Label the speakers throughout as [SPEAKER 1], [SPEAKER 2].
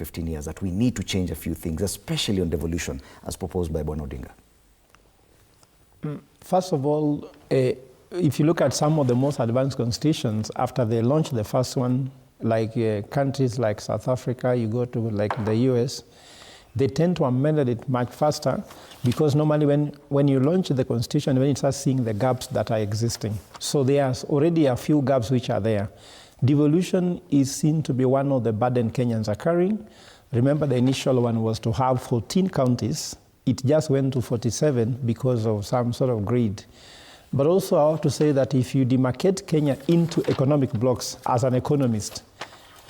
[SPEAKER 1] 15 years that we need to change a few things, especially on devolution, as proposed by Bwana Odinga?
[SPEAKER 2] First of all, if you look at some of the most advanced constitutions, after they launched the first one, like countries like South Africa, you go to like the US, they tend to amend it much faster because normally when you launch the constitution, when you start seeing the gaps that are existing. So there's already a few gaps which are there. Devolution is seen to be one of the burden Kenyans are carrying. Remember, the initial one was to have 14 counties. It just went to 47 because of some sort of greed. But also I have to say that if you demarcate Kenya into economic blocks, as an economist,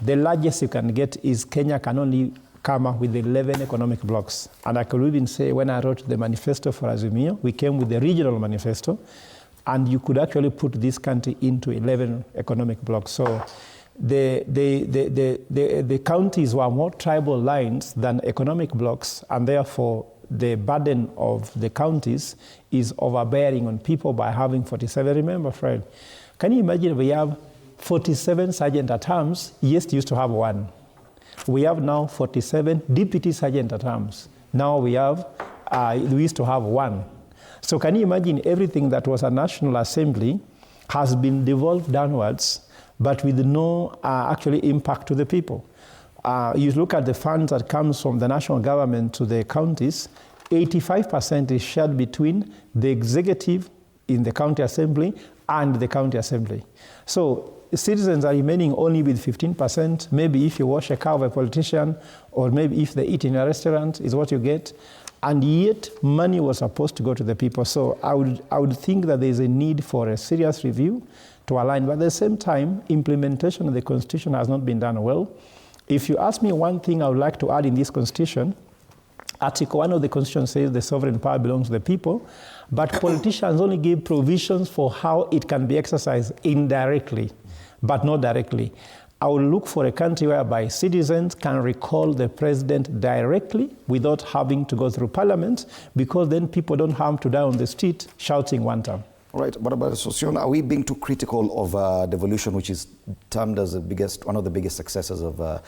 [SPEAKER 2] the largest you can get is Kenya can only come up with 11 economic blocks. And I could even say when I wrote the manifesto for Azimio, we came with the regional manifesto, and you could actually put this country into 11 economic blocks. So the counties were more tribal lines than economic blocks, and therefore the burden of the counties is overbearing on people by having 47. Remember, Fred, can you imagine we have 47 sergeant at arms? Yes, used to have one. We have now 47 deputy sergeant at arms. Now we used to have one. So can you imagine everything that was a National Assembly has been devolved downwards, but with no actually impact to the people. You look at the funds that comes from the national government to the counties, 85% is shared between the executive in the county assembly and the county assembly. So citizens are remaining only with 15%. Maybe if you wash a car of a politician, or maybe if they eat in a restaurant is what you get. And yet money was supposed to go to the people. So I would think that there's a need for a serious review to align. But at the same time, implementation of the constitution has not been done well. If you ask me one thing I would like to add in this constitution, Article 1 of the Constitution says the sovereign power belongs to the people, but politicians only give provisions for how it can be exercised indirectly, but not directly. I will look for a country whereby citizens can recall the president directly without having to go through parliament, because then people don't have to die on the street shouting one time.
[SPEAKER 1] All right, what about Sosion? Are we being too critical of devolution, which is termed as one of the biggest successes of